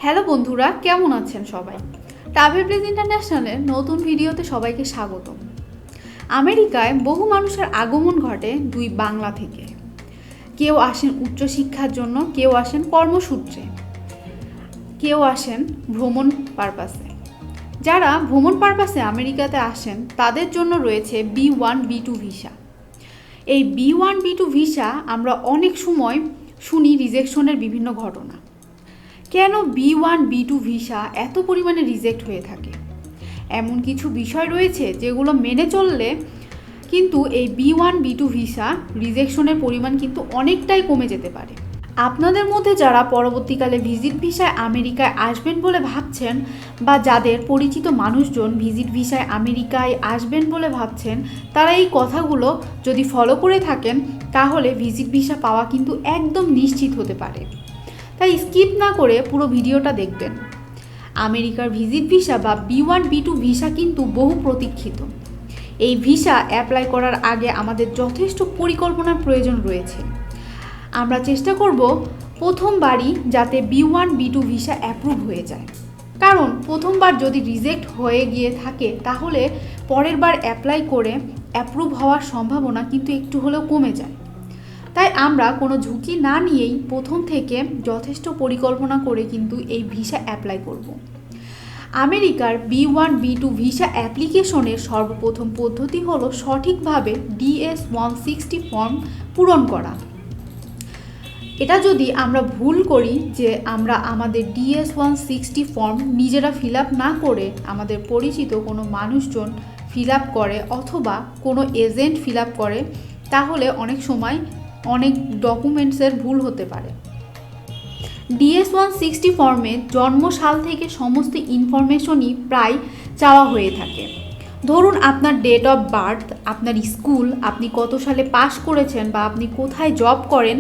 Hello বন্ধুরা, কেমন আছেন সবাই? ট্রাভেল প্লেস ইন্টারন্যাশনালের নতুন ভিডিওতে সবাইকে স্বাগত। আমেরিকায় বহু মানুষের আগমন ঘটে দুই বাংলা থেকে। কেউ আসেন উচ্চশিক্ষার জন্য, কেউ আসেন কর্মসূত্রে, কেউ আসেন ভ্রমণ পারপাসে। যারা ভ্রমণ পারপাসে আমেরিকাতে আসেন তাদের জন্য রয়েছে B1 B2 ভিসা। এই B1 B2 ভিসা আমরা অনেক সময় শুনি রিজেকশনের বিভিন্ন ঘটনা। কেন B1 B2 ভিসা এত পরিমাণে রিজেক্ট হয়ে থাকে? এমন কিছু বিষয় রয়েছে যেগুলো মেনে চললে কিন্তু এই B1 B2 ভিসা রিজেকশনের পরিমাণ কিন্তু অনেকটাই কমে যেতে পারে। আপনাদের মধ্যে যারা পরবর্তীকালে ভিজিট ভিসায় আমেরিকায় আসবেন বলে ভাবছেন বা যাদের পরিচিত মানুষজন ভিজিট ভিসায় আমেরিকায় আসবেন বলে ভাবছেন, তারা এই কথাগুলো যদি ফলো করে থাকেন তাহলে ভিজিট ভিসা পাওয়া কিন্তু একদম নিশ্চিত হতে পারে। তাই স্কিপ না করে পুরো ভিডিওটা দেখবেন। আমেরিকার ভিজিট ভিসা বা B1 B2 ভিসা কিন্তু বহু প্রতীক্ষিত। এই ভিসা অ্যাপ্লাই করার আগে আমাদের যথেষ্ট পরিকল্পনার প্রয়োজন রয়েছে। আমরা চেষ্টা করব প্রথমবারই যাতে B1 B2 ভিসা অ্যাপ্রুভ হয়ে যায়, কারণ প্রথমবার যদি রিজেক্ট হয়ে গিয়ে থাকে তাহলে পরের বার অ্যাপ্লাই করে অ্যাপ্রুভ হওয়ার সম্ভাবনা কিন্তু একটু হলেও কমে যায়। তাই আমরা কোনো ঝুঁকি না নিয়েই প্রথম থেকে যথেষ্ট পরিকল্পনা করে কিন্তু এই ভিসা অ্যাপ্লাই করব। আমেরিকার B1 B2 ভিসা অ্যাপ্লিকেশনের সর্বপ্রথম পদ্ধতি হলো সঠিকভাবে DS-160 ফর্ম পূরণ করা। এটা যদি আমরা ভুল করি যে আমরা আমাদের DS-160 ফর্ম নিজেরা ফিল আপ না করে আমাদের পরিচিত কোনো মানুষজন ফিল আপ করে অথবা কোনো এজেন্ট ফিল আপ করে, তাহলে অনেক সময় অনেক ডকুমেন্টসের ভুল হতে পারে। DS-160 ফর্মে জন্মসাল থেকে সমস্ত ইনফরমেশনই প্রায় চাওয়া হয়ে থাকে। ধরুন আপনার ডেট অফ বার্থ, আপনার স্কুল, আপনি কত সালে পাস করেছেন বা আপনি কোথায় জব করেন,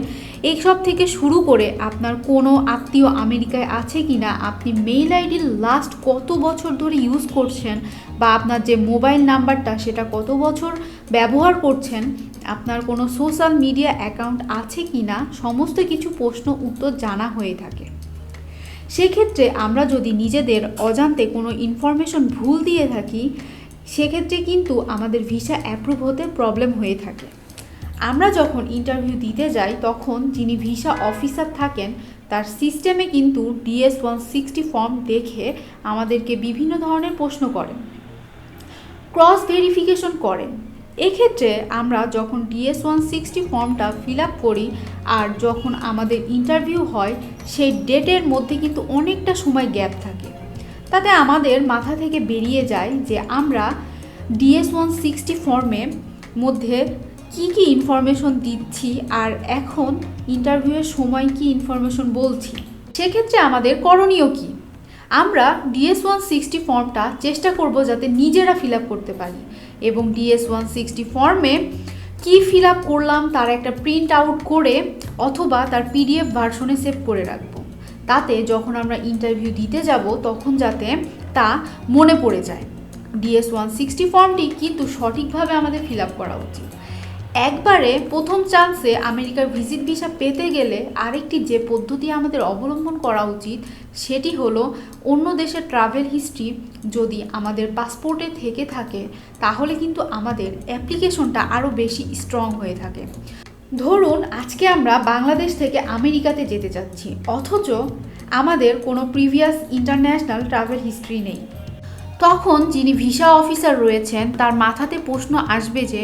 এইসব থেকে শুরু করে আপনার কোনো আত্মীয় আমেরিকায় আছে কি না, আপনি মেইল আইডির লাস্ট কত বছর ধরে ইউজ করছেন বা আপনার যে মোবাইল নাম্বারটা সেটা কত বছর ব্যবহার করছেন, আপনার কোনো সোশ্যাল মিডিয়া অ্যাকাউন্ট আছে কি না, সমস্ত কিছু প্রশ্ন উত্তর জানা হয়ে থাকে। সেক্ষেত্রে আমরা যদি নিজেদের অজান্তে কোনো ইনফরমেশন ভুল দিয়ে থাকি, সেক্ষেত্রে কিন্তু আমাদের ভিসা অ্যাপ্রুভ হতে প্রবলেম হয়ে থাকে। আমরা যখন ইন্টারভিউ দিতে যাই তখন যিনি ভিসা অফিসার থাকেন তার সিস্টেমে কিন্তু DS-160 ফর্ম দেখে আমাদেরকে বিভিন্ন ধরনের প্রশ্ন করেন, ক্রস ভেরিফিকেশন করেন। এক্ষেত্রে আমরা যখন DS-160 ফর্মটা ফিল আপ করি আর যখন আমাদের ইন্টারভিউ হয় সেই ডেটের মধ্যে কিন্তু অনেকটা সময় গ্যাপ থাকে। তাতে আমাদের মাথা থেকে বেরিয়ে যায় যে আমরা DS-160 ফর্মের মধ্যে কি কি ইনফরমেশন দিচ্ছি আর এখন ইন্টারভিউয়ের সময় কি ইনফরমেশন বলছি। সেক্ষেত্রে আমাদের করণীয় কি? আমরা DS-160 ফর্মটা চেষ্টা করব যাতে নিজেরা ফিল আপ করতে পারি এবং DS-160 ফর্মে কি ফিল আপ করলাম তার একটা প্রিন্ট আউট করে অথবা তার PDF ভার্সনে সেভ করে রাখবো। তাতে যখন আমরা ইন্টারভিউ দিতে যাব তখন যাতে তা মনে পড়ে যায়। DS-160 ফর্মটি কিন্তু সঠিকভাবে আমাদের ফিল আপ করা উচিত। একবারে প্রথম চান্সে আমেরিকার ভিজিট ভিসা পেতে গেলে আরেকটি যে পদ্ধতি আমাদের অবলম্বন করা উচিত সেটি হলো অন্য দেশের ট্রাভেল হিস্ট্রি যদি আমাদের পাসপোর্টে থেকে থাকে তাহলে কিন্তু আমাদের অ্যাপ্লিকেশনটা আরও বেশি স্ট্রং হয়ে থাকে। ধরুন আজকে আমরা বাংলাদেশ থেকে আমেরিকাতে যেতে চাচ্ছি, অথচ আমাদের কোনো প্রিভিয়াস ইন্টারন্যাশনাল ট্রাভেল হিস্ট্রি নেই। তখন যিনি ভিসা অফিসার রয়েছেন তার মাথাতে প্রশ্ন আসবে যে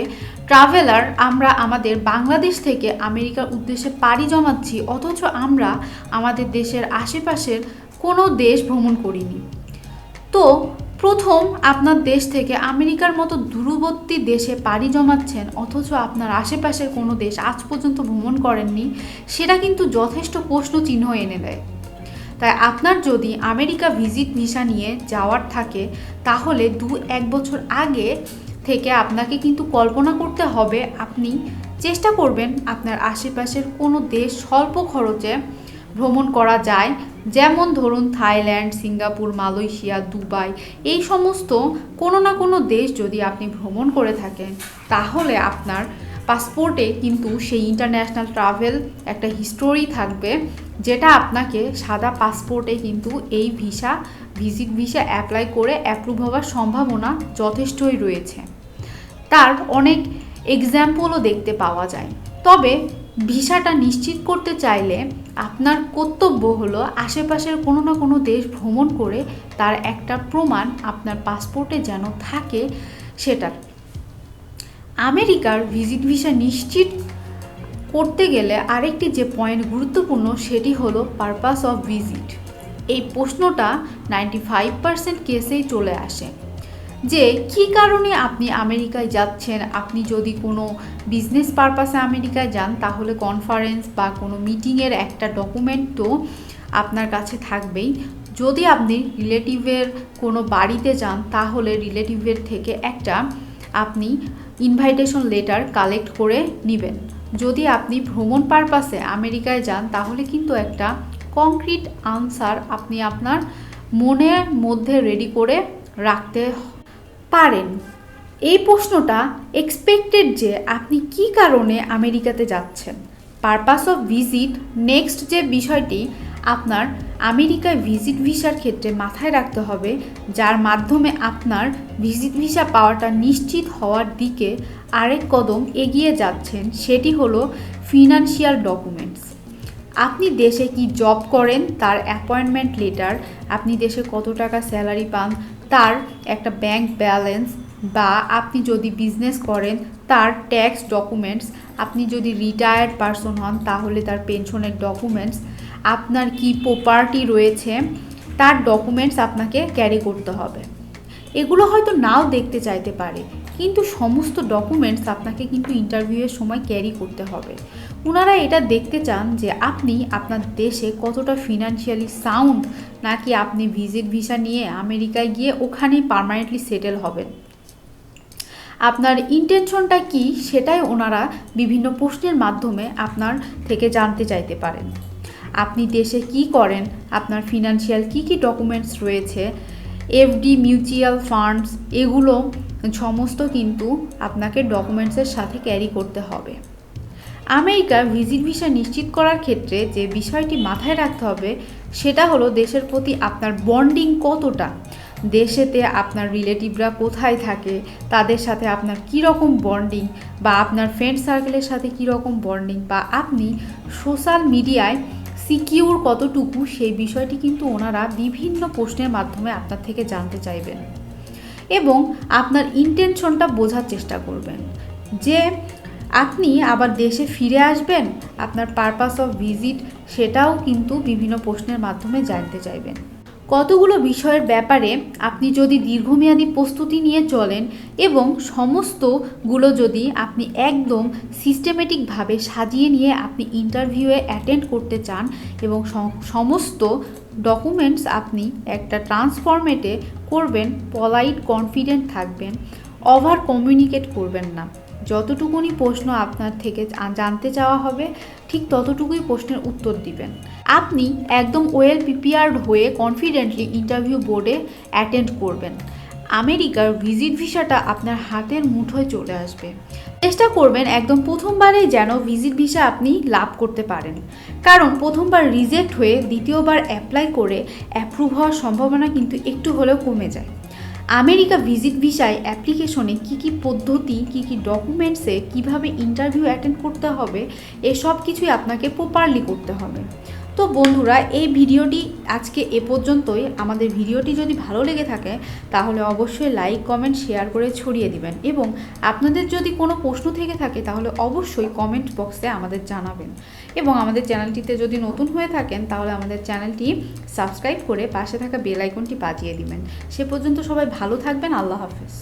ট্রাভেলার, আমরা আমাদের বাংলাদেশ থেকে আমেরিকার উদ্দেশ্যে পাড়ি জমাচ্ছি অথচ আমরা আমাদের দেশের আশেপাশের কোনো দেশ ভ্রমণ করিনি। তো প্রথম আপনার দেশ থেকে আমেরিকার মতো দূরবর্তী দেশে পাড়ি জমাচ্ছেন অথচ আপনার আশেপাশের কোনো দেশ আজ পর্যন্ত ভ্রমণ করেননি, সেটা কিন্তু যথেষ্ট প্রশ্ন চিহ্ন এনে দেয়। তাই আপনার যদি আমেরিকা ভিজিট ভিসা নিয়ে যাওয়ার থাকে তাহলে 2-1 বছর আগে থেকে আপনাকে কিন্তু কল্পনা করতে হবে, আপনি চেষ্টা করবেন আপনার আশেপাশের কোনো দেশ স্বল্প খরচে ভ্রমণ করা যায়। যেমন ধরুন থাইল্যান্ড, সিঙ্গাপুর, মালয়েশিয়া, দুবাই, এই সমস্ত কোনো না কোনো দেশ যদি আপনি ভ্রমণ করে থাকেন তাহলে আপনার পাসপোর্টে কিন্তু সেই ইন্টারন্যাশনাল ট্রাভেল একটা হিস্টোরি থাকবে যেটা আপনাকে সাদা পাসপোর্টে কিন্তু এই ভিজিট ভিসা অ্যাপ্লাই করে অ্যাপ্রুভ হওয়ার সম্ভাবনা যথেষ্টই রয়েছে। তার অনেক এক্সাম্পলও দেখতে পাওয়া যায়। তবে ভিসাটা নিশ্চিত করতে চাইলে আপনার কর্তব্য হলো আশেপাশের কোনো না কোনো দেশ ভ্রমণ করে তার একটা প্রমাণ আপনার পাসপোর্টে যেন থাকে সেটা। আমেরিকার ভিজিট ভিসা নিশ্চিত করতে গেলে আরেকটি যে পয়েন্ট গুরুত্বপূর্ণ সেটি হলো পারপাস অফ ভিজিট। এই প্রশ্নটা 95% কেসেই চলে আসে যে কী কারণে আপনি আমেরিকায় যাচ্ছেন। আপনি যদি কোনো বিজনেস পারপাসে আমেরিকায় যান তাহলে কনফারেন্স বা কোনো মিটিংয়ের একটা ডকুমেন্ট তো আপনার কাছে থাকবেই। যদি আপনি রিলেটিভের কোনো বাড়িতে যান তাহলে রিলেটিভের থেকে একটা আপনি ইনভাইটেশন লেটার কালেক্ট করে নেবেন। যদি আপনি ভ্রমণ পারপাসে আমেরিকায় যান তাহলে কিন্তু একটা কংক্রিট আনসার আপনি আপনার মনের মধ্যে রেডি করে রাখতে পারেন। এই প্রশ্নটা এক্সপেক্টেড যে আপনি কী কারণে আমেরিকাতে যাচ্ছেন। পারপাস অফ ভিজিট নেক্সট যে বিষয়টি আপনার আমেরিকায় ভিজিট ভিসার ক্ষেত্রে মাথায় রাখতে হবে, যার মাধ্যমে আপনার ভিজিট ভিসা পাওয়াটা নিশ্চিত হওয়ার দিকে আরেক কদম এগিয়ে যাচ্ছেন, সেটি হলো ফিনান্সিয়াল ডকুমেন্টস। আপনি দেশে কি জব করেন তার অ্যাপয়েন্টমেন্ট লেটার, আপনি দেশে কত টাকা স্যালারি পান তার একটা ব্যাংক ব্যালেন্স, বা আপনি যদি বিজনেস করেন তার ট্যাক্স ডকুমেন্টস, আপনি যদি রিটায়ার্ড পারসন হন তাহলে তার পেনশনের ডকুমেন্টস, আপনার কি প্রপার্টি রয়েছে তার ডকুমেন্টস আপনাকে ক্যারি করতে হবে। এগুলো হয়তো নাও দেখতে চাইতে পারে, কিন্তু সমস্ত ডকুমেন্টস আপনাকে কিন্তু ইন্টারভিউয়ের সময় ক্যারি করতে হবে। ওনারা এটা দেখতে চান যে আপনি আপনার দেশে কতটা ফিনান্সিয়ালি সাউন্ড, নাকি আপনি ভিজিট ভিসা নিয়ে আমেরিকায় গিয়ে ওখানেই পার্মানেন্টলি সেটেল হবেন। আপনার ইন্টেনশনটা কি সেটাই ওনারা বিভিন্ন প্রশ্নের মাধ্যমে আপনার থেকে জানতে চাইতে পারেন। আপনি দেশে কি করেন, আপনার ফিনান্সিয়াল কি কি ডকুমেন্টস রয়েছে, এফডি, মিউচুয়াল ফান্ডস, এগুলো সমস্ত কিন্তু আপনাকে ডকুমেন্টসের সাথে ক্যারি করতে হবে। আমেরিকার ভিজিট ভিসা নিশ্চিত করার ক্ষেত্রে যে বিষয়টি মাথায় রাখতে হবে সেটা হলো দেশের প্রতি আপনার বন্ডিং কতটা। দেশেতে আপনার রিলেটিভরা কোথায় থাকে, তাদের সাথে আপনার কীরকম বন্ডিং, বা আপনার ফ্রেন্ড সার্কেলের সাথে কীরকম বন্ডিং, বা আপনি সোশ্যাল মিডিয়ায় সিকিউর কতটুকু, সেই বিষয়টি কিন্তু ওনারা বিভিন্ন প্রশ্নের মাধ্যমে আপনার থেকে জানতে চাইবেন। এবং আপনার ইন্টেনশনটা বোঝার চেষ্টা করবেন যে আপনি আবার দেশে ফিরে আসবেন, আপনার পারপাস অফ ভিজিট সেটাও কিন্তু বিভিন্ন প্রশ্নের মাধ্যমে জানতে চাইবেন। কতগুলো বিষয়ের ব্যাপারে আপনি যদি দীর্ঘমেয়াদী প্রস্তুতি নিয়ে চলেন এবং সমস্তগুলো যদি আপনি একদম সিস্টেমেটিকভাবে সাজিয়ে নিয়ে আপনি ইন্টারভিউয়ে অ্যাটেন্ড করতে চান এবং সমস্ত ডকুমেন্টস আপনি একটা ট্রান্সফরমেটে করবেন, পলাইট কনফিডেন্ট থাকবেন, ওভার কমিউনিকেট করবেন না। যতটুকুনি প্রশ্ন আপনার থেকে জানতে চাওয়া হবে ঠিক ততটুকুই প্রশ্নের উত্তর দিবেন। আপনি একদম ওয়েল প্রিপেয়ার্ড হয়ে কনফিডেন্টলি ইন্টারভিউ বোর্ডে অ্যাটেন্ড করবেন। আমেরিকার ভিজিট ভিসাটা আপনার হাতের মুঠোয় চলে আসবে। চেষ্টা করবেন একদম প্রথমবারেই যেন ভিজিট ভিসা আপনি লাভ করতে পারেন, কারণ প্রথমবার রিজেক্ট হয়ে দ্বিতীয়বার অ্যাপ্লাই করে অ্যাপ্রুভ হওয়ার সম্ভাবনা কিন্তু একটু হলেও কমে যায়। আমেরিকা ভিজিট ভিসায় অ্যাপ্লিকেশনে কী কী পদ্ধতি, কী কী ডকুমেন্টসে কীভাবে ইন্টারভিউ অ্যাটেন্ড করতে হবে, এসব কিছুই আপনাকে প্রপারলি করতে হবে। তো বন্ধুরা, এই ভিডিওটি আজকে এ পর্যন্তই। আমাদের ভিডিওটি যদি ভালো লেগে থাকে তাহলে অবশ্যই লাইক, কমেন্ট, শেয়ার করে ছড়িয়ে দিবেন, এবং আপনাদের যদি কোনো প্রশ্ন থেকে থাকে তাহলে অবশ্যই কমেন্ট বক্সে আমাদের জানাবেন, এবং আমাদের চ্যানেলটিতে যদি নতুন হয়ে থাকেন তাহলে আমাদের চ্যানেলটি সাবস্ক্রাইব করে পাশে থাকা বেল আইকনটি বাজিয়ে দিবেন। সে পর্যন্ত সবাই ভালো থাকবেন। আল্লাহ হাফেজ।